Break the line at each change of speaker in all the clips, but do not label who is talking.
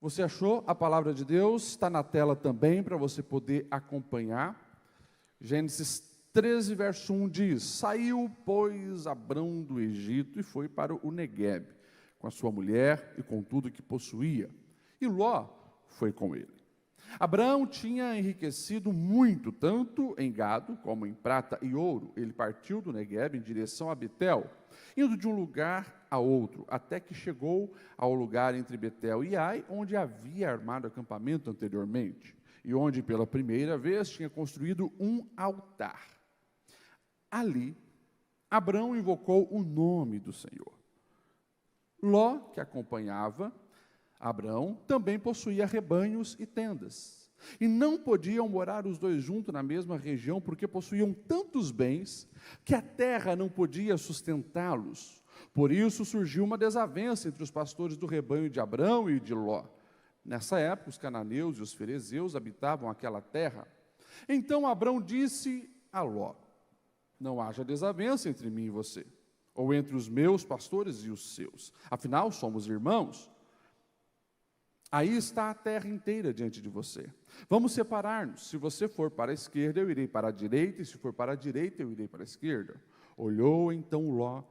Você achou a palavra de Deus? Está na tela também para você poder acompanhar. Gênesis 13, verso 1 diz: Saiu, pois, Abrão do Egito e foi para o Neguebe, com a sua mulher e com tudo que possuía. E Ló foi com ele. Abrão tinha enriquecido muito, tanto em gado como em prata e ouro. Ele partiu do Neguebe em direção a Betel, indo de um lugar a outro, até que chegou ao lugar entre Betel e Ai, onde havia armado acampamento anteriormente, e onde pela primeira vez tinha construído um altar. Ali, Abrão invocou o nome do Senhor. Ló, que acompanhava Abrão, também possuía rebanhos e tendas. E não podiam morar os dois juntos na mesma região, porque possuíam tantos bens, que a terra não podia sustentá-los. Por isso surgiu uma desavença entre os pastores do rebanho de Abrão e de Ló. Nessa época, os cananeus e os ferezeus habitavam aquela terra. Então Abrão disse a Ló: Não haja desavença entre mim e você, ou entre os meus pastores e os seus. Afinal, somos irmãos. Aí está a terra inteira diante de você. Vamos separar-nos. Se você for para a esquerda, eu irei para a direita, e se for para a direita, eu irei para a esquerda. Olhou então Ló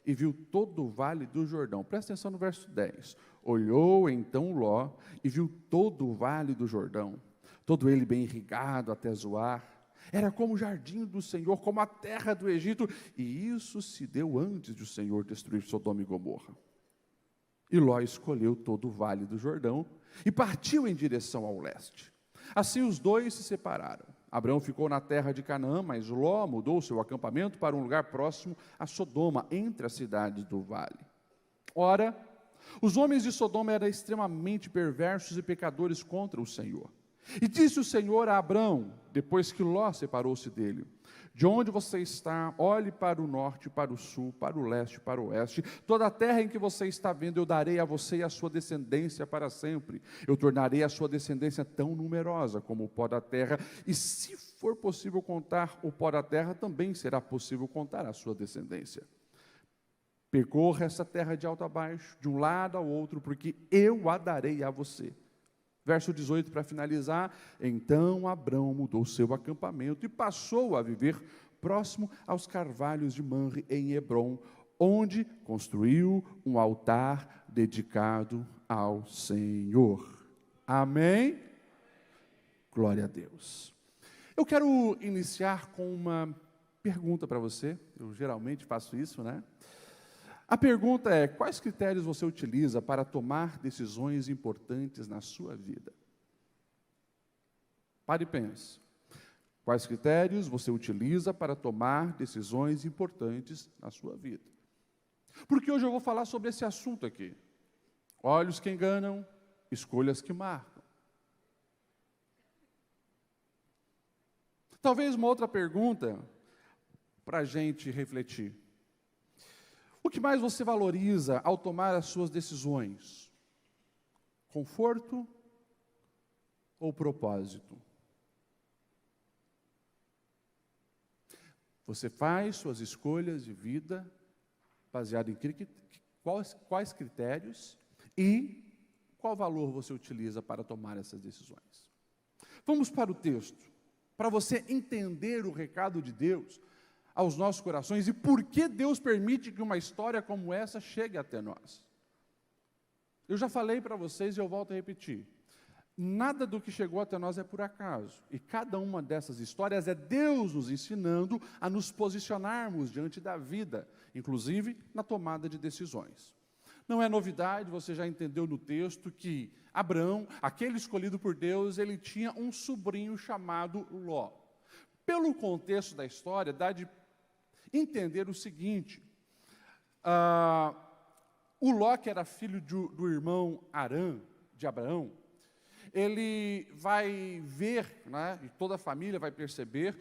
e viu todo o vale do Jordão. Presta atenção no verso 10. Olhou então Ló e viu todo o vale do Jordão, todo ele bem irrigado até Zoar. Era como o jardim do Senhor, como a terra do Egito. E isso se deu antes de o Senhor destruir Sodoma e Gomorra. E Ló escolheu todo o vale do Jordão e partiu em direção ao leste. Assim os dois se separaram. Abrão ficou na terra de Canaã, mas Ló mudou seu acampamento para um lugar próximo a Sodoma, entre as cidades do vale. Ora, os homens de Sodoma eram extremamente perversos e pecadores contra o Senhor. E disse o Senhor a Abrão, depois que Ló separou-se dele: De onde você está, olhe para o norte, para o sul, para o leste, para o oeste. Toda a terra em que você está vendo, eu darei a você e a sua descendência para sempre. Eu tornarei a sua descendência tão numerosa como o pó da terra. E se for possível contar o pó da terra, também será possível contar a sua descendência. Percorra essa terra de alto a baixo, de um lado ao outro, porque eu a darei a você. Verso 18, para finalizar: Então Abrão mudou seu acampamento e passou a viver próximo aos carvalhos de Manre, em Hebrom, onde construiu um altar dedicado ao Senhor. Amém? Glória a Deus. Eu quero iniciar com uma pergunta para você. Eu geralmente faço isso, né? A pergunta é: quais critérios você utiliza para tomar decisões importantes na sua vida? Pare e pense. Quais critérios você utiliza para tomar decisões importantes na sua vida? Porque hoje eu vou falar sobre esse assunto aqui. Olhos que enganam, escolhas que marcam. Talvez uma outra pergunta para a gente refletir: o que mais você valoriza ao tomar as suas decisões? Conforto ou propósito? Você faz suas escolhas de vida baseado em quais critérios e qual valor você utiliza para tomar essas decisões? Vamos para o texto, para você entender o recado de Deus aos nossos corações e por que Deus permite que uma história como essa chegue até nós. Eu já falei para vocês e eu volto a repetir: nada do que chegou até nós é por acaso, e cada uma dessas histórias é Deus nos ensinando a nos posicionarmos diante da vida, inclusive na tomada de decisões. Não é novidade, você já entendeu no texto que Abrão, aquele escolhido por Deus, ele tinha um sobrinho chamado Ló. Pelo contexto da história, dá de entender o seguinte: o Ló, que era filho do irmão Arã, de Abraão, ele vai ver, né, e toda a família vai perceber,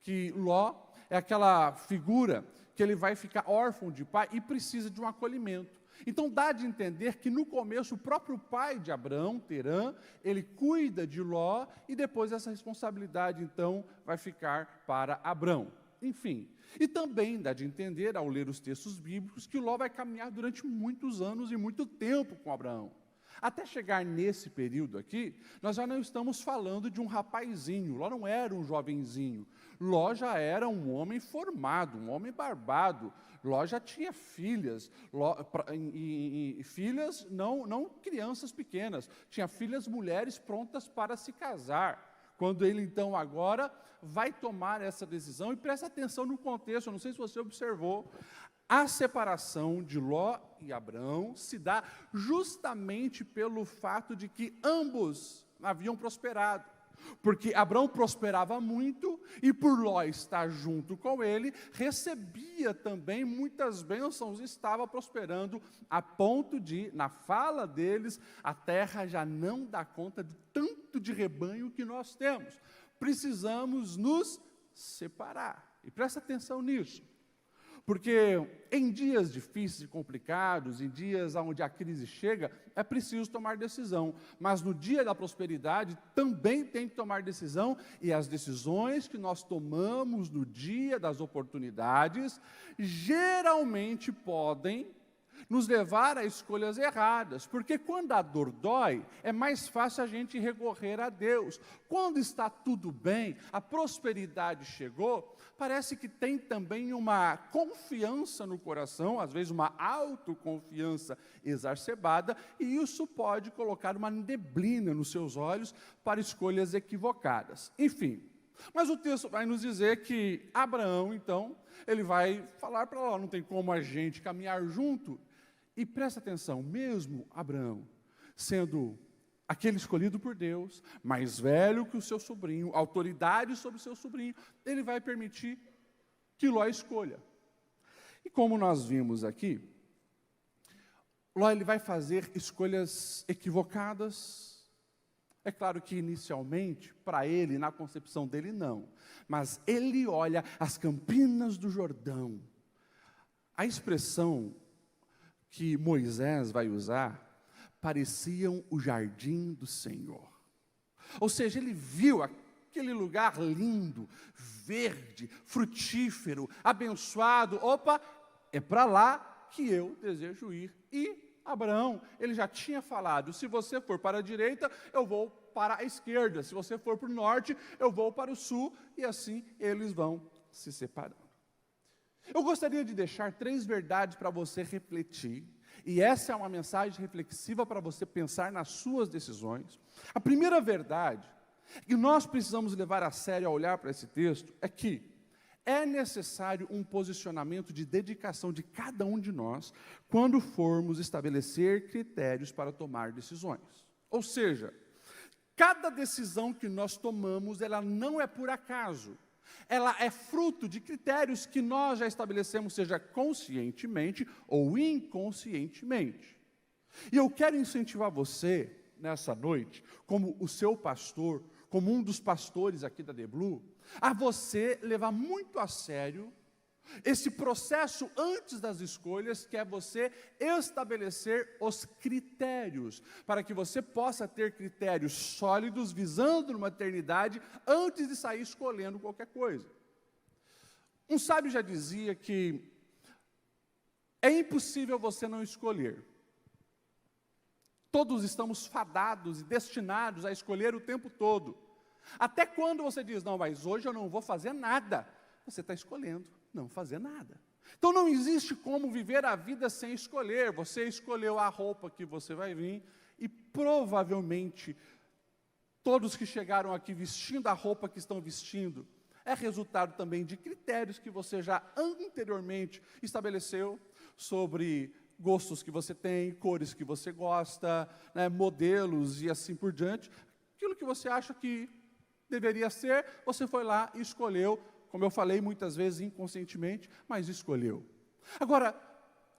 que Ló é aquela figura que ele vai ficar órfão de pai e precisa de um acolhimento. Então dá de entender que no começo o próprio pai de Abrão, Terã, ele cuida de Ló e depois essa responsabilidade então vai ficar para Abrão. Enfim, e também dá de entender ao ler os textos bíblicos que Ló vai caminhar durante muitos anos e muito tempo com Abraão. Até chegar nesse período aqui, nós já não estamos falando de um rapazinho. Ló não era um jovenzinho. Ló já era um homem formado, um homem barbado. Ló já tinha filhas, filhas não crianças pequenas, tinha filhas mulheres prontas para se casar. Quando ele então agora vai tomar essa decisão, e presta atenção no contexto, eu não sei se você observou, a separação de Ló e Abrão se dá justamente pelo fato de que ambos haviam prosperado. Porque Abrão prosperava muito e por Ló estar junto com ele, recebia também muitas bênçãos, estava prosperando a ponto de, na fala deles, a terra já não dá conta de tanto de rebanho que nós temos. Precisamos nos separar. E presta atenção nisso. Porque em dias difíceis e complicados, em dias onde a crise chega, é preciso tomar decisão. Mas no dia da prosperidade também tem que tomar decisão, e as decisões que nós tomamos no dia das oportunidades, geralmente podem nos levar a escolhas erradas, porque quando a dor dói, é mais fácil a gente recorrer a Deus. Quando está tudo bem, a prosperidade chegou, parece que tem também uma confiança no coração, às vezes uma autoconfiança exacerbada, e isso pode colocar uma neblina nos seus olhos para escolhas equivocadas. Enfim, mas o texto vai nos dizer que Abraão, então, ele vai falar para Ló, não tem como a gente caminhar junto. E presta atenção, mesmo Abraão, sendo aquele escolhido por Deus, mais velho que o seu sobrinho, autoridade sobre o seu sobrinho, ele vai permitir que Ló escolha. E como nós vimos aqui, Ló ele vai fazer escolhas equivocadas. É claro que inicialmente, para ele, na concepção dele, não. Mas ele olha as campinas do Jordão. A expressão que Moisés vai usar, pareciam o jardim do Senhor. Ou seja, ele viu aquele lugar lindo, verde, frutífero, abençoado. Opa, é para lá que eu desejo ir. E Abraão, ele já tinha falado, se você for para a direita, eu vou para a esquerda. Se você for para o norte, eu vou para o sul. E assim eles vão se separando. Eu gostaria de deixar 3 verdades para você refletir, e essa é uma mensagem reflexiva para você pensar nas suas decisões. A primeira verdade, que nós precisamos levar a sério ao olhar para esse texto, é que é necessário um posicionamento de dedicação de cada um de nós, quando formos estabelecer critérios para tomar decisões. Ou seja, cada decisão que nós tomamos, ela não é por acaso. Ela é fruto de critérios que nós já estabelecemos, seja conscientemente ou inconscientemente. E eu quero incentivar você, nessa noite, como o seu pastor, como um dos pastores aqui da The Blue, a você levar muito a sério esse processo antes das escolhas, que é você estabelecer os critérios, para que você possa ter critérios sólidos, visando uma eternidade, antes de sair escolhendo qualquer coisa. Um sábio já dizia que é impossível você não escolher. Todos estamos fadados e destinados a escolher o tempo todo. Até quando você diz, não, mas hoje eu não vou fazer nada, você está escolhendo não fazer nada. Então não existe como viver a vida sem escolher. Você escolheu a roupa que você vai vir, e provavelmente todos que chegaram aqui vestindo a roupa que estão vestindo, é resultado também de critérios que você já anteriormente estabeleceu sobre gostos que você tem, cores que você gosta, né, modelos e assim por diante. Aquilo que você acha que deveria ser, você foi lá e escolheu, como eu falei muitas vezes inconscientemente, mas escolheu. Agora,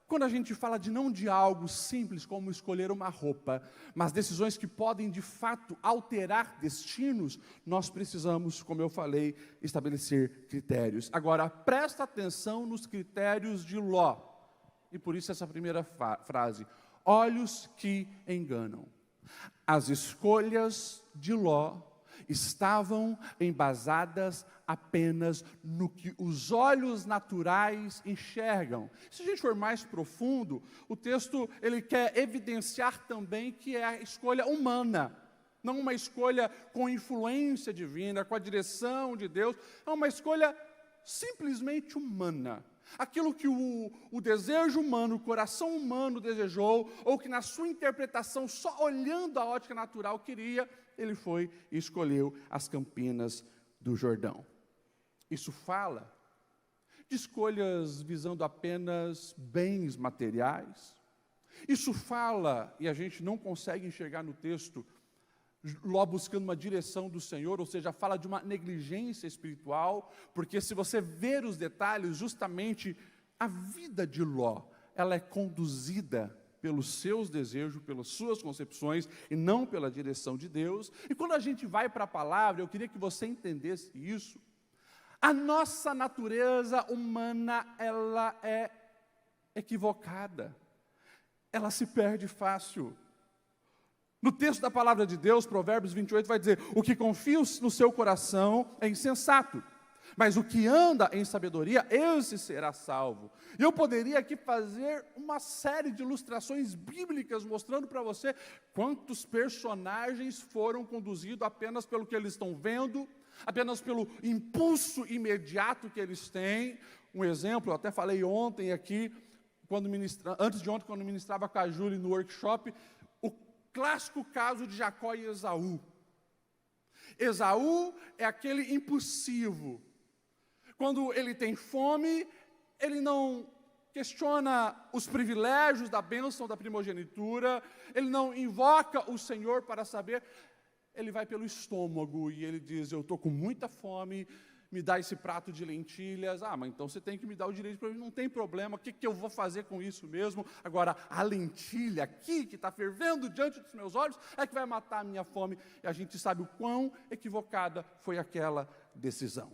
quando a gente fala não de algo simples como escolher uma roupa, mas decisões que podem de fato alterar destinos, nós precisamos, como eu falei, estabelecer critérios. Agora, presta atenção nos critérios de Ló. E por isso essa primeira frase, olhos que enganam. As escolhas de Ló estavam embasadas apenas no que os olhos naturais enxergam. Se a gente for mais profundo, o texto ele quer evidenciar também que é a escolha humana, não uma escolha com influência divina, com a direção de Deus, é uma escolha simplesmente humana. Aquilo que o desejo humano, o coração humano desejou, ou que na sua interpretação, só olhando a ótica natural queria, ele foi e escolheu as Campinas do Jordão. Isso fala de escolhas visando apenas bens materiais. Isso fala, e a gente não consegue enxergar no texto, Ló buscando uma direção do Senhor, ou seja, fala de uma negligência espiritual, porque se você ver os detalhes, justamente a vida de Ló, ela é conduzida pelos seus desejos, pelas suas concepções, e não pela direção de Deus. E quando a gente vai para a palavra, eu queria que você entendesse isso, a nossa natureza humana, ela é equivocada, ela se perde fácil. No texto da palavra de Deus, Provérbios 28, vai dizer, o que confia no seu coração é insensato, mas o que anda em sabedoria, esse será salvo. E eu poderia aqui fazer uma série de ilustrações bíblicas, mostrando para você quantos personagens foram conduzidos apenas pelo que eles estão vendo, apenas pelo impulso imediato que eles têm. Um exemplo, eu até falei ontem aqui, antes de ontem, quando ministrava com a Júlia no workshop, clássico caso de Jacó e Esaú. Esaú é aquele impulsivo. Quando ele tem fome, ele não questiona os privilégios da bênção da primogenitura, ele não invoca o Senhor para saber, ele vai pelo estômago e ele diz, eu estou com muita fome, me dá esse prato de lentilhas, mas então você tem que me dar o direito para mim, não tem problema, o que eu vou fazer com isso mesmo? Agora, a lentilha aqui, que está fervendo diante dos meus olhos, é que vai matar a minha fome, e a gente sabe o quão equivocada foi aquela decisão.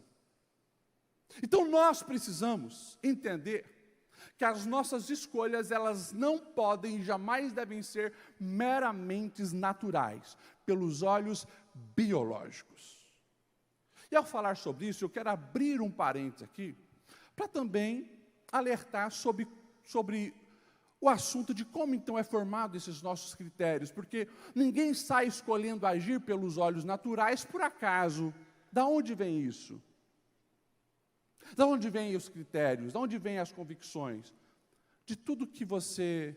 Então, nós precisamos entender que as nossas escolhas, elas não podem, jamais devem ser meramente naturais, pelos olhos biológicos. E ao falar sobre isso, eu quero abrir um parênteses aqui, para também alertar sobre o assunto de como então é formado esses nossos critérios, porque ninguém sai escolhendo agir pelos olhos naturais por acaso. Da onde vem isso? Da onde vêm os critérios? Da onde vêm as convicções? De tudo que você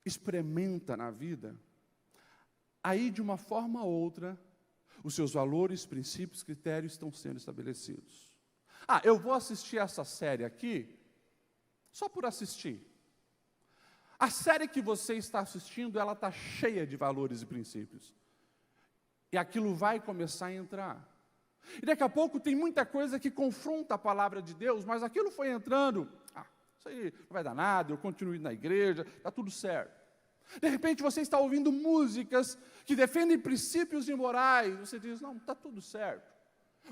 experimenta na vida, aí de uma forma ou outra, os seus valores, princípios, critérios estão sendo estabelecidos. Eu vou assistir essa série aqui, só por assistir. A série que você está assistindo, ela está cheia de valores e princípios. E aquilo vai começar a entrar. E daqui a pouco tem muita coisa que confronta a palavra de Deus, mas aquilo foi entrando, isso aí não vai dar nada, eu continuo indo na igreja, está tudo certo. De repente você está ouvindo músicas que defendem princípios imorais, você diz, não, está tudo certo.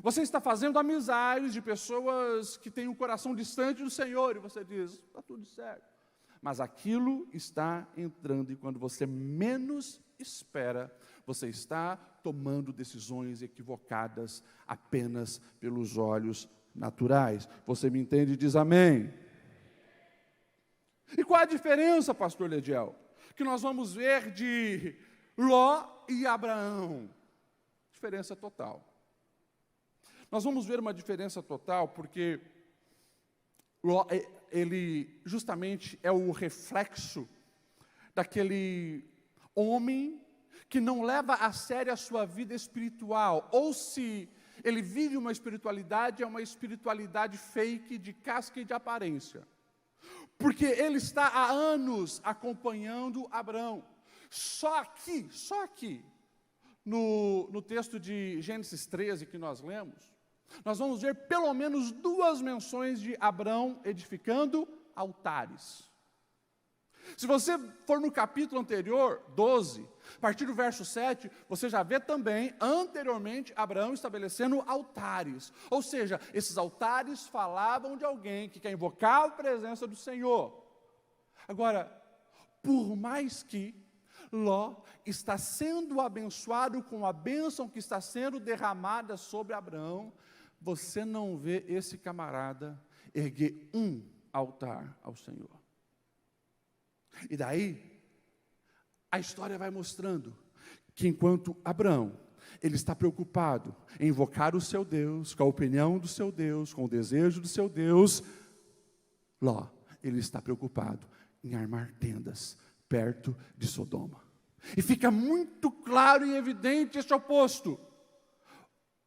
Você está fazendo amizades de pessoas que têm um coração distante do Senhor, e você diz, está tudo certo. Mas aquilo está entrando, e quando você menos espera, você está tomando decisões equivocadas apenas pelos olhos naturais. Você me entende e diz amém. E qual a diferença, pastor Lediel, que nós vamos ver de Ló e Abraão? Diferença total. Nós vamos ver uma diferença total porque Ló, ele justamente é o reflexo daquele homem que não leva a sério a sua vida espiritual, ou se ele vive uma espiritualidade, é uma espiritualidade fake, de casca e de aparência. Porque ele está há anos acompanhando Abraão. Só aqui, no texto de Gênesis 13 que nós lemos, nós vamos ver pelo menos 2 menções de Abraão edificando altares. Se você for no capítulo anterior, 12, a partir do verso 7, você já vê também, anteriormente, Abraão estabelecendo altares. Ou seja, esses altares falavam de alguém que quer invocar a presença do Senhor. Agora, por mais que Ló está sendo abençoado com a bênção que está sendo derramada sobre Abraão. Você não vê esse camarada erguer um altar ao Senhor. E daí, a história vai mostrando que enquanto Abraão, ele está preocupado em invocar o seu Deus, com a opinião do seu Deus, com o desejo do seu Deus, Ló, ele está preocupado em armar tendas perto de Sodoma. E fica muito claro e evidente esse oposto.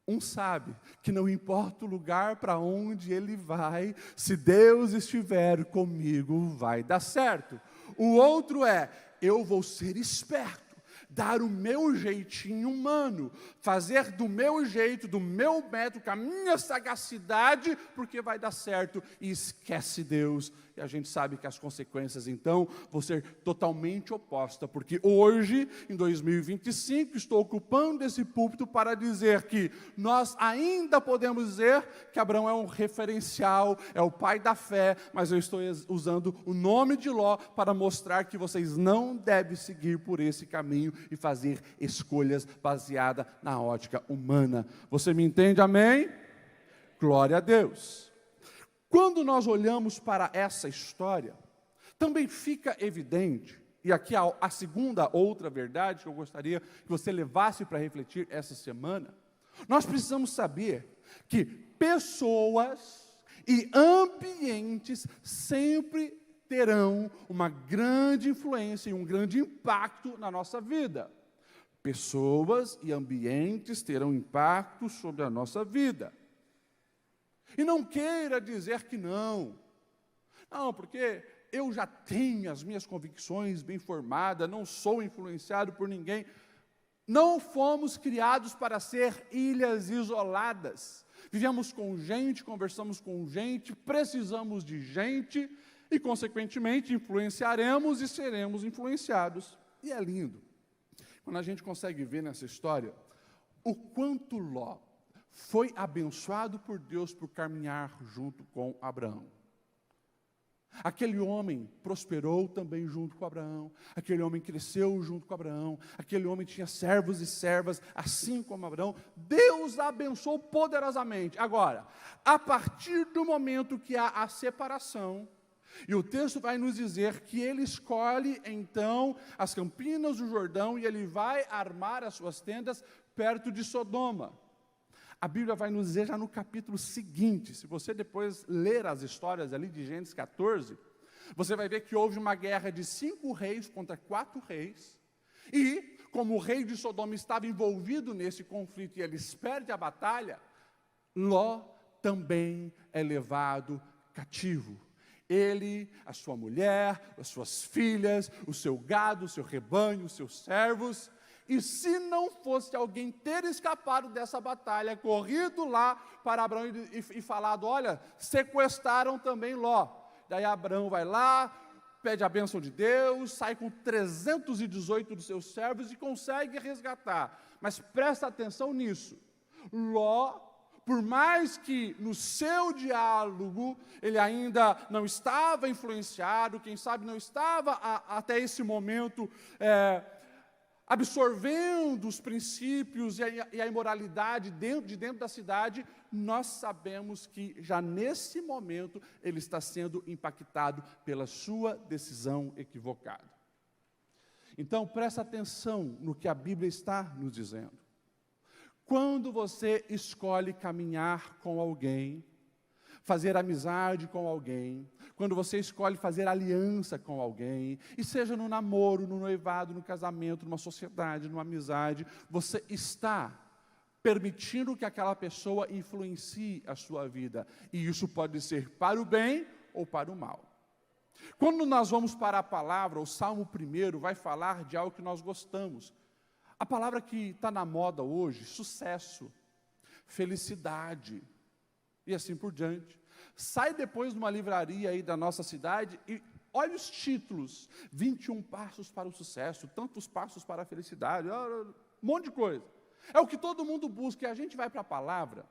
Um sabe que não importa o lugar para onde ele vai, se Deus estiver comigo, vai dar certo. O outro é, eu vou ser esperto, dar o meu jeitinho humano, fazer do meu jeito, do meu método, com a minha sagacidade, porque vai dar certo, e esquece Deus. E a gente sabe que as consequências, então, vão ser totalmente opostas, porque hoje, em 2025, estou ocupando esse púlpito para dizer que nós ainda podemos dizer que Abraão é um referencial, é o pai da fé, mas eu estou usando o nome de Ló para mostrar que vocês não devem seguir por esse caminho e fazer escolhas baseadas na ótica humana. Você me entende, amém? Glória a Deus. Quando nós olhamos para essa história, também fica evidente, e aqui a segunda outra verdade que eu gostaria que você levasse para refletir essa semana, nós precisamos saber que pessoas e ambientes sempre terão uma grande influência e um grande impacto na nossa vida. Pessoas e ambientes terão impacto sobre a nossa vida. E não queira dizer que não, porque eu já tenho as minhas convicções bem formadas, não sou influenciado por ninguém. Não fomos criados para ser ilhas isoladas. Vivemos com gente, conversamos com gente, precisamos de gente e, consequentemente, influenciaremos e seremos influenciados. E é lindo, quando a gente consegue ver nessa história, o quanto Ló foi abençoado por Deus por caminhar junto com Abraão. Aquele homem prosperou também junto com Abraão, aquele homem cresceu junto com Abraão, aquele homem tinha servos e servas, assim como Abraão. Deus abençoou poderosamente. Agora, a partir do momento que há a separação, e o texto vai nos dizer que ele escolhe então as campinas do Jordão e ele vai armar as suas tendas perto de Sodoma. A Bíblia vai nos dizer já no capítulo seguinte, se você depois ler as histórias ali de Gênesis 14, você vai ver que houve uma guerra de 5 reis contra 4 reis, e como o rei de Sodoma estava envolvido nesse conflito e eles perdem a batalha, Ló também é levado cativo. Ele, a sua mulher, as suas filhas, o seu gado, o seu rebanho, os seus servos. E se não fosse alguém ter escapado dessa batalha, corrido lá para Abraão e falado, olha, sequestraram também Ló. Daí Abraão vai lá, pede a bênção de Deus, sai com 318 dos seus servos e consegue resgatar. Mas presta atenção nisso, Ló, por mais que no seu diálogo ele ainda não estava influenciado, quem sabe não estava até esse momento absorvendo os princípios e a imoralidade dentro da cidade, nós sabemos que já nesse momento ele está sendo impactado pela sua decisão equivocada. Então presta atenção no que a Bíblia está nos dizendo. Quando você escolhe caminhar com alguém, fazer amizade com alguém, quando você escolhe fazer aliança com alguém, e seja no namoro, no noivado, no casamento, numa sociedade, numa amizade, você está permitindo que aquela pessoa influencie a sua vida, e isso pode ser para o bem ou para o mal. Quando nós vamos para a palavra, o Salmo 1 vai falar de algo que nós gostamos. A palavra que está na moda hoje, sucesso, felicidade, e assim por diante. Sai depois numa livraria aí da nossa cidade e olha os títulos, 21 passos para o sucesso, tantos passos para a felicidade, um monte de coisa. É o que todo mundo busca, e a gente vai para a palavra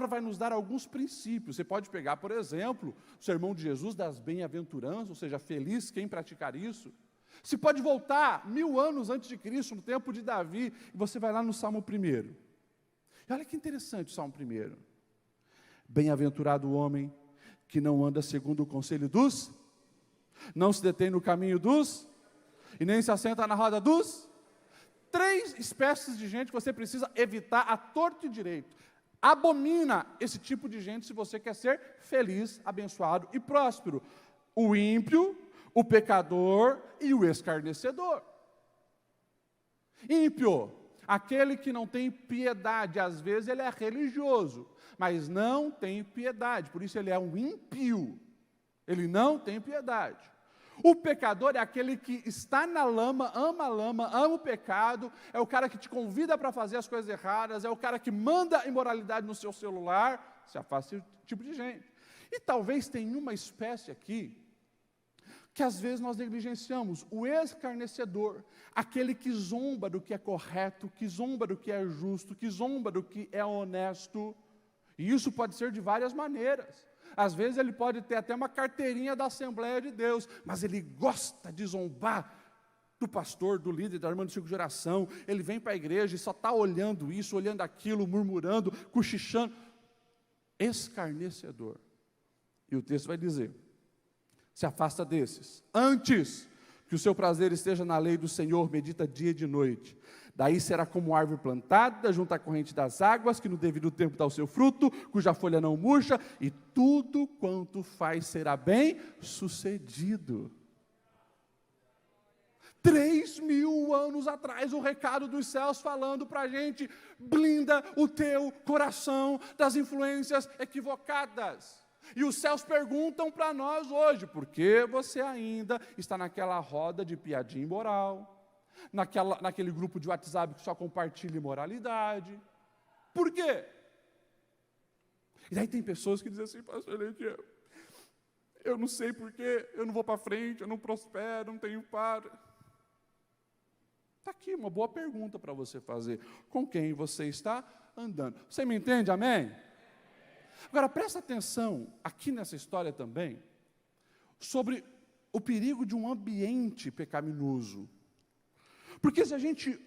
vai nos dar alguns princípios. Você pode pegar, por exemplo, o sermão de Jesus das bem-aventuranças, ou seja, feliz quem praticar isso. Se pode voltar 1000 anos antes de Cristo, no tempo de Davi, e você vai lá no Salmo 1. E olha que interessante o Salmo 1. Bem-aventurado o homem que não anda segundo o conselho dos, não se detém no caminho dos, e nem se assenta na roda dos. 3 espécies de gente que você precisa evitar a torto e direito. Abomina esse tipo de gente se você quer ser feliz, abençoado e próspero. O ímpio, o pecador e o escarnecedor. Ímpio, aquele que não tem piedade. Às vezes ele é religioso, mas não tem piedade, por isso ele é um ímpio. Ele não tem piedade. O pecador é aquele que está na lama, ama o pecado, é o cara que te convida para fazer as coisas erradas, é o cara que manda imoralidade no seu celular. Se afasta desse tipo de gente. E talvez tenha uma espécie aqui, que às vezes nós negligenciamos, o escarnecedor, aquele que zomba do que é correto, que zomba do que é justo, que zomba do que é honesto. E isso pode ser de várias maneiras. Às vezes ele pode ter até uma carteirinha da Assembleia de Deus, mas ele gosta de zombar do pastor, do líder, da irmã do ciclo de oração. Ele vem para a igreja e só está olhando isso, olhando aquilo, murmurando, cochichando. Escarnecedor. E o texto vai dizer: se afasta desses, antes que o seu prazer esteja na lei do Senhor, medita dia e de noite. Daí será como árvore plantada junto à corrente das águas, que no devido tempo dá o seu fruto, cuja folha não murcha, e tudo quanto faz será bem sucedido. 3.000 anos atrás, o recado dos céus falando para a gente: blinda o teu coração das influências equivocadas. E os céus perguntam para nós hoje: por que você ainda está naquela roda de piadinha imoral? Naquele grupo de WhatsApp que só compartilha imoralidade? Por quê? E daí tem pessoas que dizem assim: pastor Leite, eu não sei porquê, eu não vou para frente, eu não prospero, não tenho para. Está aqui uma boa pergunta para você fazer: com quem você está andando? Você me entende, amém? Agora presta atenção aqui nessa história também, sobre o perigo de um ambiente pecaminoso. Porque se a gente,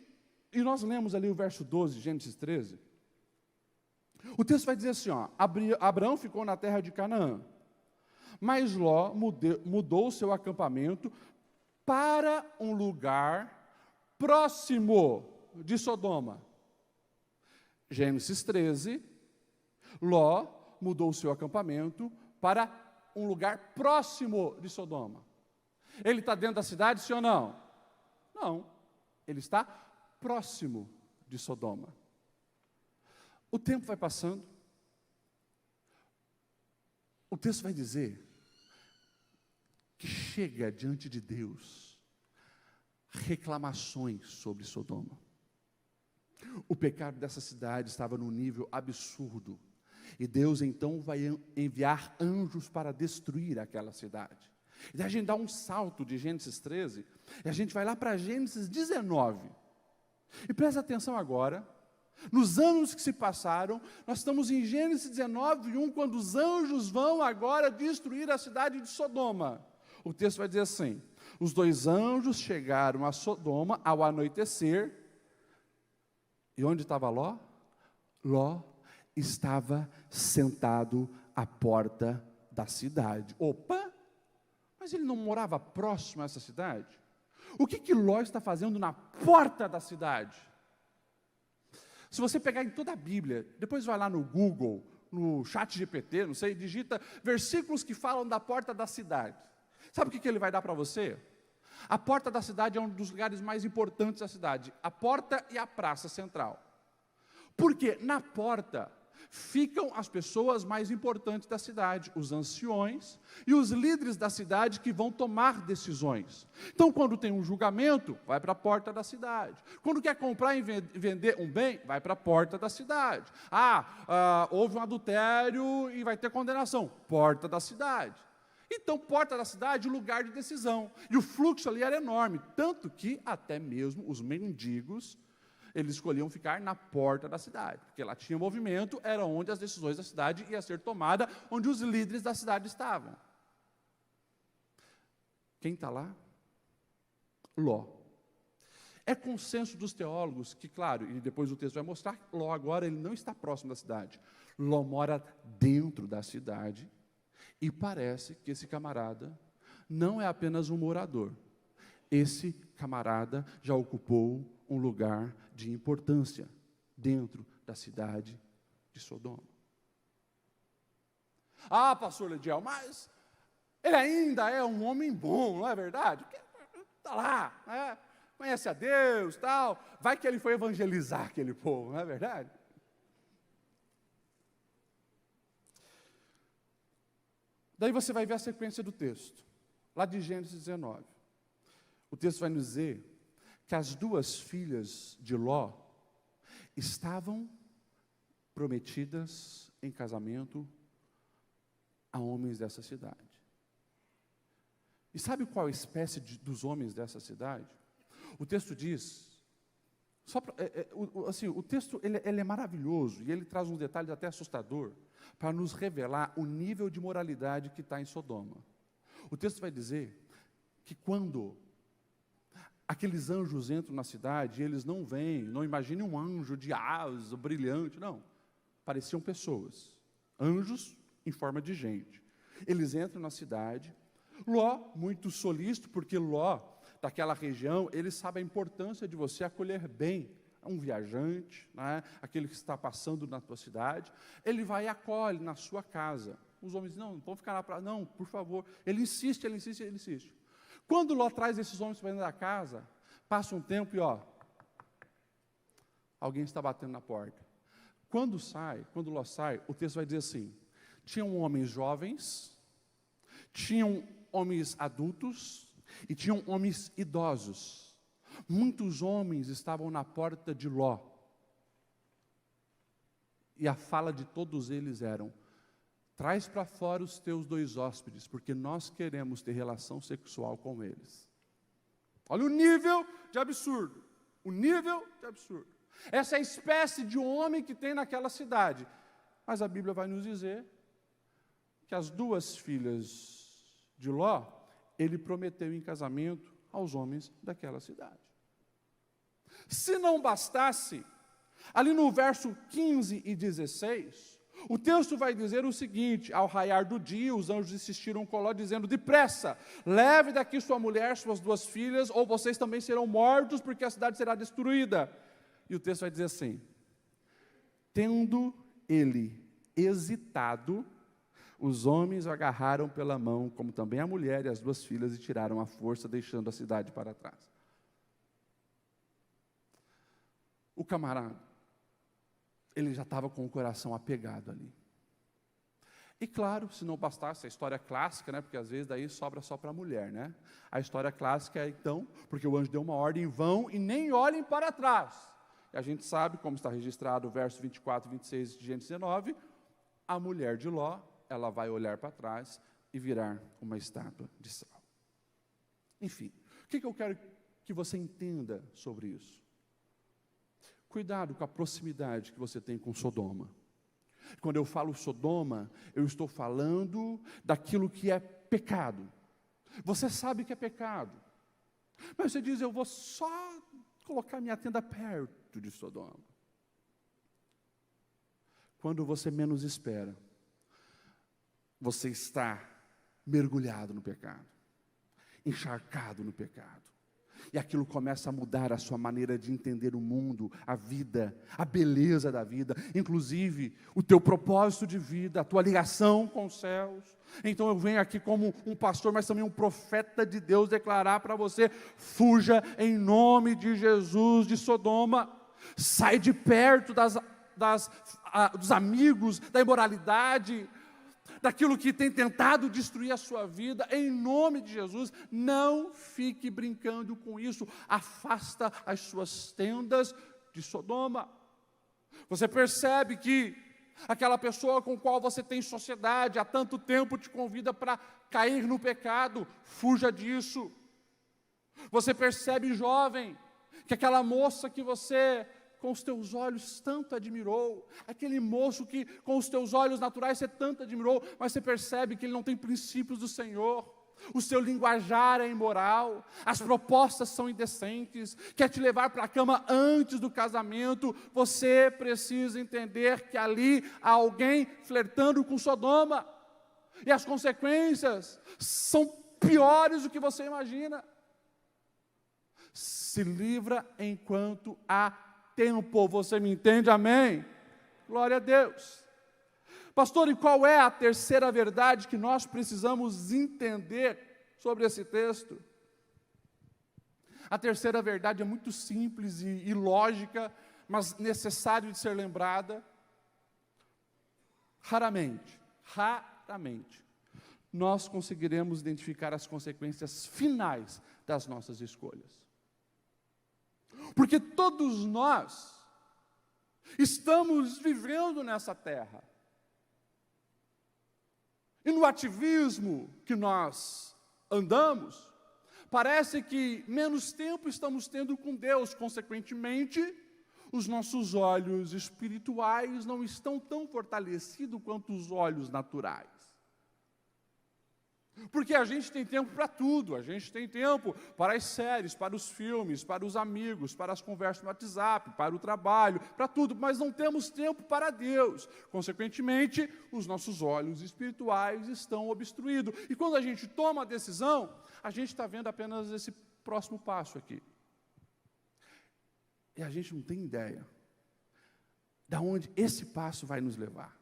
e nós lemos ali o verso 12 de Gênesis 13, o texto vai dizer assim, Abraão ficou na terra de Canaã, mas Ló mudou o seu acampamento para um lugar próximo de Sodoma. Gênesis 13, Ló mudou o seu acampamento para um lugar próximo de Sodoma. Ele está dentro da cidade, sim ou não? Não. Ele está próximo de Sodoma. O tempo vai passando. O texto vai dizer que chega diante de Deus reclamações sobre Sodoma. O pecado dessa cidade estava num nível absurdo. E Deus então vai enviar anjos para destruir aquela cidade. E daí a gente dá um salto de Gênesis 13, e a gente vai lá para Gênesis 19. E presta atenção agora, nos anos que se passaram, nós estamos em Gênesis 19:1, quando os anjos vão agora destruir a cidade de Sodoma. O texto vai dizer assim: os 2 anjos chegaram a Sodoma ao anoitecer, e onde estava Ló? Ló estava sentado à porta da cidade. Opa! Mas ele não morava próximo a essa cidade? O que Ló está fazendo na porta da cidade? Se você pegar em toda a Bíblia, depois vai lá no Google, no ChatGPT, não sei, digita versículos que falam da porta da cidade. Sabe o que ele vai dar para você? A porta da cidade é um dos lugares mais importantes da cidade. A porta e a praça central. Porque na porta ficam as pessoas mais importantes da cidade, os anciões e os líderes da cidade que vão tomar decisões. Então, quando tem um julgamento, vai para a porta da cidade. Quando quer comprar e vender um bem, vai para a porta da cidade. Houve um adultério e vai ter condenação, porta da cidade. Então, porta da cidade, lugar de decisão. E o fluxo ali era enorme, tanto que até mesmo os mendigos, eles escolhiam ficar na porta da cidade, porque lá tinha movimento, era onde as decisões da cidade iam ser tomadas, onde os líderes da cidade estavam. Quem está lá? Ló. É consenso dos teólogos que, claro, e depois o texto vai mostrar, Ló agora ele não está próximo da cidade. Ló mora dentro da cidade e parece que esse camarada não é apenas um morador. Esse camarada já ocupou um lugar de importância dentro da cidade de Sodoma. Ah, pastor Lediel, mas ele ainda é um homem bom, não é verdade? Está lá, né? Conhece a Deus, tal. Vai que ele foi evangelizar aquele povo, não é verdade? Daí você vai ver a sequência do texto, lá de Gênesis 19. O texto vai nos dizer que as duas filhas de Ló estavam prometidas em casamento a homens dessa cidade. E sabe qual a espécie dos homens dessa cidade? O texto diz, o texto ele é maravilhoso e ele traz uns detalhes até assustador para nos revelar o nível de moralidade que está em Sodoma. O texto vai dizer que quando aqueles anjos entram na cidade, eles não vêm, não imaginem um anjo de asa, brilhante, não. Pareciam pessoas, anjos em forma de gente. Eles entram na cidade, Ló, muito solícito, porque Ló, daquela região, ele sabe a importância de você acolher bem um viajante, né, aquele que está passando na tua cidade, ele vai e acolhe na sua casa. Os homens dizem, não vamos ficar na praia, não, por favor. Ele insiste. Quando Ló traz esses homens para dentro da casa, passa um tempo e alguém está batendo na porta. Quando Ló sai, o texto vai dizer assim, tinham homens jovens, tinham homens adultos e tinham homens idosos. Muitos homens estavam na porta de Ló. E a fala de todos eles eram, traz para fora os teus dois hóspedes, porque nós queremos ter relação sexual com eles. Olha o nível de absurdo. Essa é a espécie de homem que tem naquela cidade. Mas a Bíblia vai nos dizer que as duas filhas de Ló, ele prometeu em casamento aos homens daquela cidade. Se não bastasse, ali no verso 15 e 16, o texto vai dizer o seguinte, ao raiar do dia, os anjos insistiram com Ló, dizendo, depressa, leve daqui sua mulher, suas duas filhas, ou vocês também serão mortos, porque a cidade será destruída. E o texto vai dizer assim, tendo ele hesitado, os homens o agarraram pela mão, como também a mulher e as duas filhas, e tiraram à força, deixando a cidade para trás. O camarada, ele já estava com o coração apegado ali. E claro, se não bastasse a história clássica, né, porque às vezes daí sobra só para a mulher, né? A história clássica é então, porque o anjo deu uma ordem, vão e nem olhem para trás. E a gente sabe, como está registrado o verso 24 e 26 de Gênesis 19, a mulher de Ló, ela vai olhar para trás e virar uma estátua de sal. Enfim, o que eu quero que você entenda sobre isso? Cuidado com a proximidade que você tem com Sodoma. Quando eu falo Sodoma, eu estou falando daquilo que é pecado. Você sabe que é pecado. Mas você diz, eu vou só colocar minha tenda perto de Sodoma. Quando você menos espera, você está mergulhado no pecado, encharcado no pecado. E aquilo começa a mudar a sua maneira de entender o mundo, a vida, a beleza da vida, inclusive o teu propósito de vida, a tua ligação com os céus. Então eu venho aqui como um pastor, mas também um profeta de Deus, declarar para você, fuja em nome de Jesus de Sodoma, sai de perto dos amigos, da imoralidade, daquilo que tem tentado destruir a sua vida, em nome de Jesus, não fique brincando com isso, afasta as suas tendas de Sodoma. Você percebe que aquela pessoa com a qual você tem sociedade há tanto tempo te convida para cair no pecado, fuja disso. Você percebe, jovem, que aquela moça que você com os teus olhos tanto admirou, aquele moço que com os teus olhos naturais você tanto admirou, mas você percebe que ele não tem princípios do Senhor, o seu linguajar é imoral, as propostas são indecentes, quer te levar para a cama antes do casamento, você precisa entender que ali há alguém flertando com Sodoma, e as consequências são piores do que você imagina. Se livra enquanto há tempo, você me entende? Amém? Glória a Deus. Pastor, e qual é a terceira verdade que nós precisamos entender sobre esse texto? A terceira verdade é muito simples e lógica, mas necessário de ser lembrada. Raramente, nós conseguiremos identificar as consequências finais das nossas escolhas. Porque todos nós estamos vivendo nessa terra. E no ativismo que nós andamos, parece que menos tempo estamos tendo com Deus, consequentemente, os nossos olhos espirituais não estão tão fortalecidos quanto os olhos naturais. Porque a gente tem tempo para tudo, a gente tem tempo para as séries, para os filmes, para os amigos, para as conversas no WhatsApp, para o trabalho, para tudo, mas não temos tempo para Deus. Consequentemente, os nossos olhos espirituais estão obstruídos. E quando a gente toma a decisão, a gente está vendo apenas esse próximo passo aqui. E a gente não tem ideia de onde esse passo vai nos levar.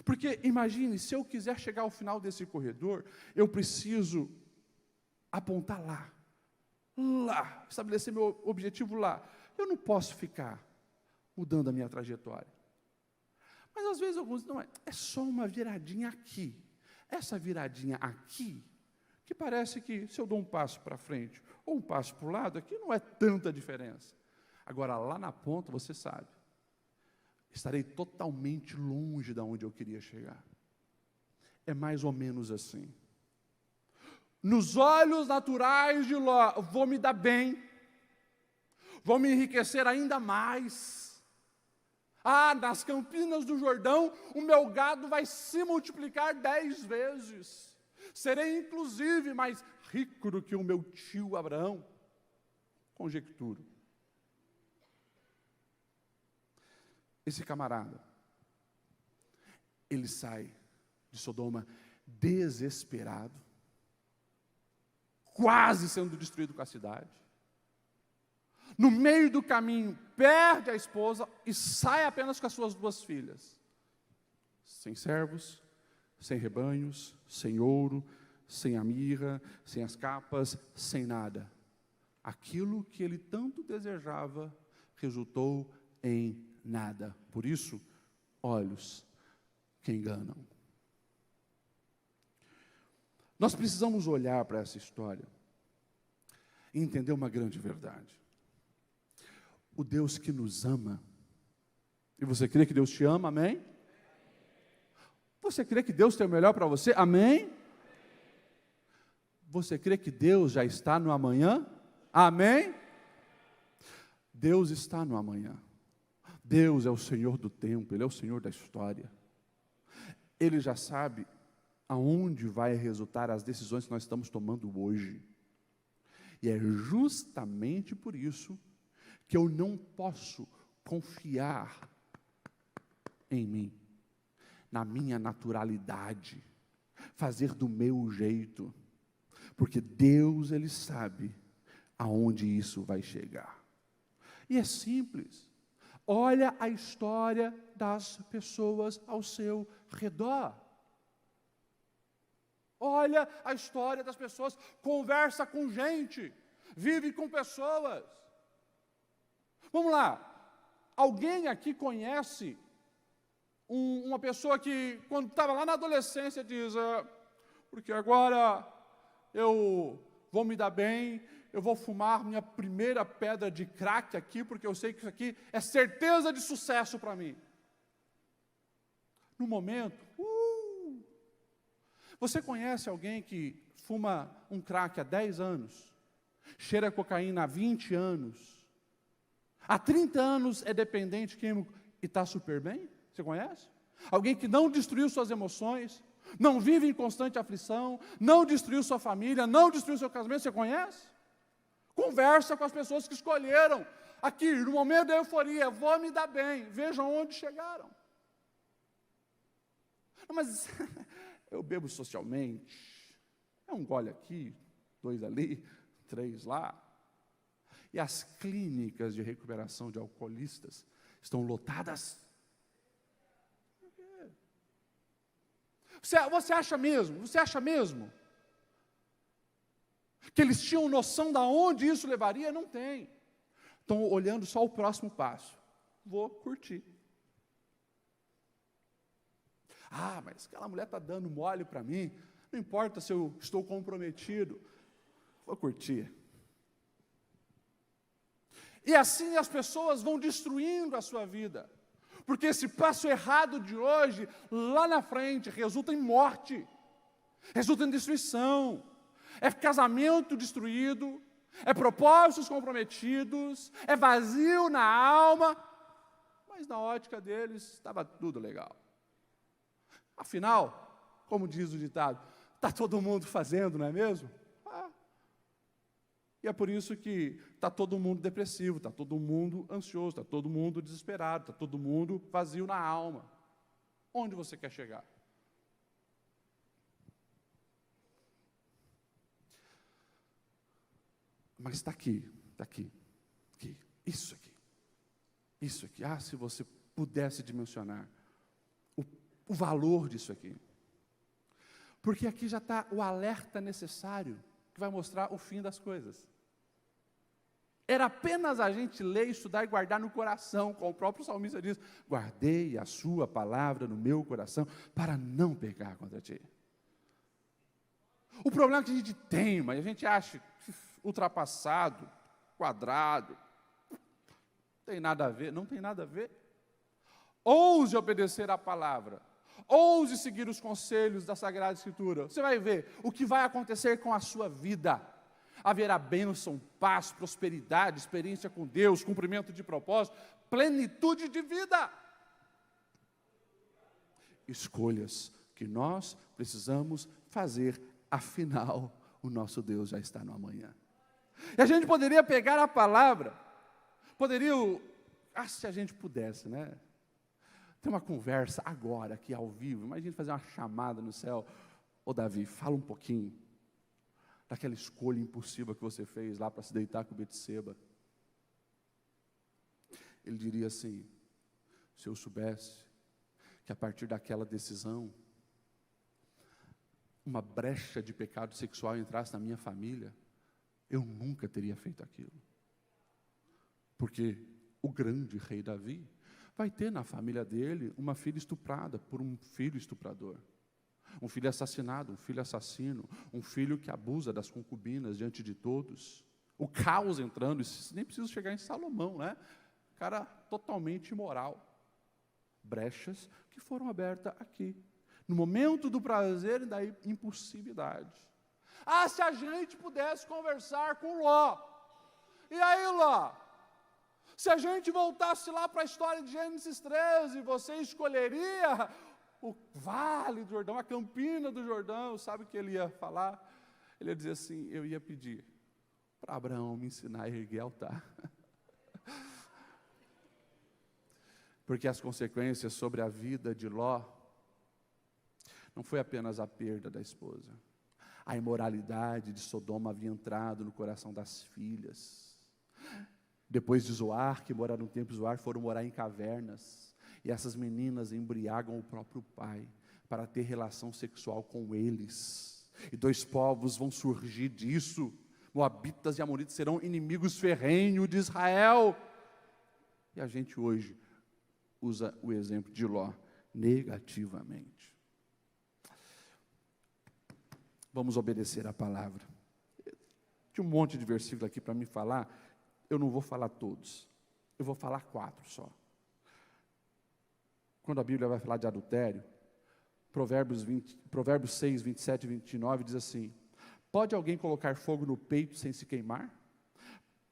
Porque imagine, se eu quiser chegar ao final desse corredor, eu preciso apontar lá, estabelecer meu objetivo lá. Eu não posso ficar mudando a minha trajetória. Mas às vezes alguns, não, é só uma viradinha aqui. Essa viradinha aqui, que parece que se eu dou um passo para frente ou um passo para o lado, aqui não é tanta diferença. Agora lá na ponta, você sabe, estarei totalmente longe de onde eu queria chegar. É mais ou menos assim. Nos olhos naturais de Ló, vou me dar bem, vou me enriquecer ainda mais. Nas Campinas do Jordão, o meu gado vai se multiplicar 10 vezes. Serei, inclusive, mais rico do que o meu tio Abraão. Conjecturo. Esse camarada, ele sai de Sodoma desesperado, quase sendo destruído com a cidade. No meio do caminho, perde a esposa e sai apenas com as suas 2 filhas. Sem servos, sem rebanhos, sem ouro, sem a mirra, sem as capas, sem nada. Aquilo que ele tanto desejava resultou em nada. Por isso, olhos que enganam. Nós precisamos olhar para essa história e entender uma grande verdade. O Deus que nos ama, e você crê que Deus te ama, amém? Você crê que Deus tem o melhor para você, amém? Você crê que Deus já está no amanhã, amém? Deus está no amanhã. Deus é o Senhor do tempo, Ele é o Senhor da história. Ele já sabe aonde vai resultar as decisões que nós estamos tomando hoje. E é justamente por isso que eu não posso confiar em mim, na minha naturalidade, fazer do meu jeito, porque Deus, Ele sabe aonde isso vai chegar. E é simples. Olha a história das pessoas ao seu redor. Olha a história das pessoas, conversa com gente, vive com pessoas. Vamos lá, alguém aqui conhece uma pessoa que, quando estava lá na adolescência, diz, porque agora eu vou me dar bem, eu vou fumar minha primeira pedra de crack aqui, porque eu sei que isso aqui é certeza de sucesso para mim. No momento, Você conhece alguém que fuma um crack há 10 anos, cheira cocaína há 20 anos, há 30 anos é dependente químico e está super bem? Você conhece? Alguém que não destruiu suas emoções, Não vive em constante aflição, não destruiu sua família, não destruiu seu casamento, você conhece? Conversa com as pessoas que escolheram. Aqui, no momento da euforia, vou me dar bem, vejam onde chegaram. Mas eu bebo socialmente, é um gole aqui, 2 ali, 3 lá. E as clínicas de recuperação de alcoolistas estão lotadas. Você acha mesmo que eles tinham noção de onde isso levaria? Não tem. Estão olhando só o próximo passo. Vou curtir. Ah, mas aquela mulher está dando mole para mim. Não importa se eu estou comprometido. Vou curtir. E assim as pessoas vão destruindo a sua vida. Porque esse passo errado de hoje, lá na frente, resulta em morte. Resulta em destruição. É casamento destruído. É propósitos comprometidos. É vazio na alma. Mas na ótica deles, estava tudo legal. Afinal, como diz o ditado, está todo mundo fazendo, não é mesmo? E é por isso que está todo mundo depressivo, está todo mundo ansioso, está todo mundo desesperado, está todo mundo vazio na alma. Onde você quer chegar? Mas está aqui, isso aqui. Ah, se você pudesse dimensionar o valor disso aqui. Porque aqui já está o alerta necessário que vai mostrar o fim das coisas. Era apenas a gente ler, estudar e guardar no coração, como o próprio salmista diz, guardei a sua palavra no meu coração, para não pecar contra ti. O problema é que a gente teima, e a gente acha ultrapassado, quadrado, não tem nada a ver, não tem nada a ver. Ouse obedecer à palavra, ouse seguir os conselhos da Sagrada Escritura, você vai ver o que vai acontecer com a sua vida. Haverá bênção, paz, prosperidade, experiência com Deus, cumprimento de propósito, plenitude de vida. Escolhas que nós precisamos fazer, afinal, o nosso Deus já está no amanhã. E a gente poderia pegar a palavra, se a gente pudesse, né? Ter uma conversa agora, aqui ao vivo, imagine fazer uma chamada no céu. Ô Davi, fala um pouquinho daquela escolha impulsiva que você fez lá para se deitar com Betseba. Ele diria assim, se eu soubesse que a partir daquela decisão, uma brecha de pecado sexual entrasse na minha família, eu nunca teria feito aquilo. Porque o grande rei Davi vai ter na família dele uma filha estuprada por um filho estuprador. Um filho assassinado, um filho assassino, um filho que abusa das concubinas diante de todos. O caos entrando, isso nem precisa chegar em Salomão, né? Cara totalmente imoral. Brechas que foram abertas aqui. No momento do prazer e da impulsividade. Ah, se a gente pudesse conversar com Ló. E aí, Ló? Se a gente voltasse lá para a história de Gênesis 13, você escolheria o Vale do Jordão, a Campina do Jordão, sabe o que ele ia falar? Ele ia dizer assim, eu ia pedir para Abraão me ensinar a erguer altar. Porque as consequências sobre a vida de Ló não foi apenas a perda da esposa. A imoralidade de Sodoma havia entrado no coração das filhas. Depois de Zoar, que moraram no tempo de Zoar, foram morar em cavernas. E essas meninas embriagam o próprio pai para ter relação sexual com eles. E 2 povos vão surgir disso. Moabitas e Amonitas serão inimigos ferrenhos de Israel. E a gente hoje usa o exemplo de Ló negativamente. Vamos obedecer a palavra. Tinha um monte de versículo aqui para me falar, eu não vou falar todos. Eu vou falar 4 só. Quando a Bíblia vai falar de adultério, Provérbios 6, 27 e 29 diz assim, pode alguém colocar fogo no peito sem se queimar?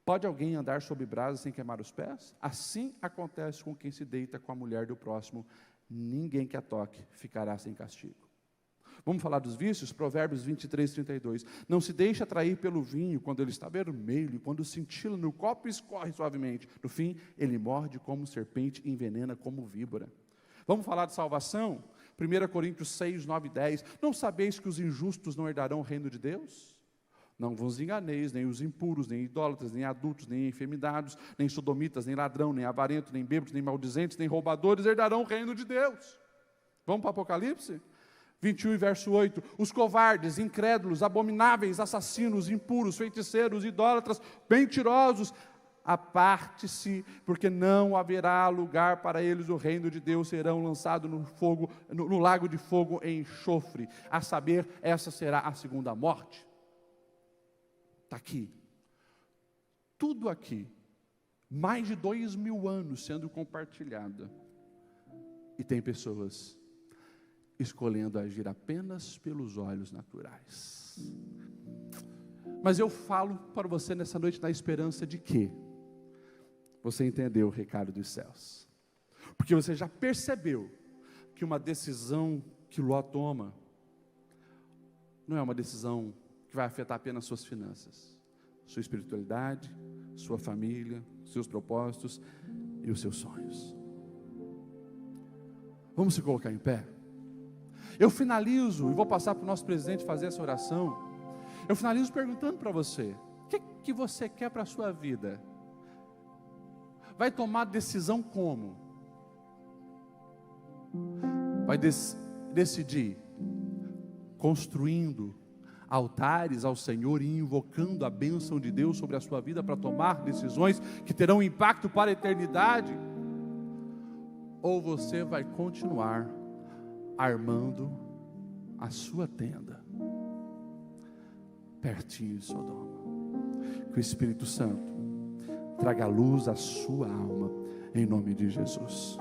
Pode alguém andar sobre brasas sem queimar os pés? Assim acontece com quem se deita com a mulher do próximo, ninguém que a toque ficará sem castigo. Vamos falar dos vícios? Provérbios 23, 32. Não se deixe atrair pelo vinho quando ele está vermelho, quando cintila no copo e escorre suavemente. No fim, ele morde como serpente e envenena como víbora. Vamos falar de salvação? 1 Coríntios 6, 9 e 10. Não sabeis que os injustos não herdarão o reino de Deus? Não vos enganeis, nem os impuros, nem idólatras, nem adultos, nem efeminados, nem sodomitas, nem ladrão, nem avarento, nem bêbados, nem maldizentes, nem roubadores herdarão o reino de Deus. Vamos para o Apocalipse? 21 e verso 8, os covardes, incrédulos, abomináveis, assassinos, impuros, feiticeiros, idólatras, mentirosos, aparte-se, porque não haverá lugar para eles, o reino de Deus serão lançados no fogo, no lago de fogo em enxofre, a saber, essa será a segunda morte. Está aqui, tudo aqui, mais de 2000 anos sendo compartilhada, e tem pessoas escolhendo agir apenas pelos olhos naturais. Mas eu falo para você nessa noite na esperança de que você entendeu o recado dos céus, porque você já percebeu que uma decisão que Ló toma não é uma decisão que vai afetar apenas suas finanças, sua espiritualidade, sua família, seus propósitos e os seus sonhos. Vamos se colocar em pé? Eu finalizo, e vou passar para o nosso presidente fazer essa oração. Eu finalizo perguntando para você: o que você quer para a sua vida? Vai tomar decisão como? Vai decidir construindo altares ao Senhor e invocando a bênção de Deus sobre a sua vida para tomar decisões que terão impacto para a eternidade? Ou você vai continuar armando a sua tenda pertinho de Sodoma? Que o Espírito Santo traga luz à sua alma, em nome de Jesus.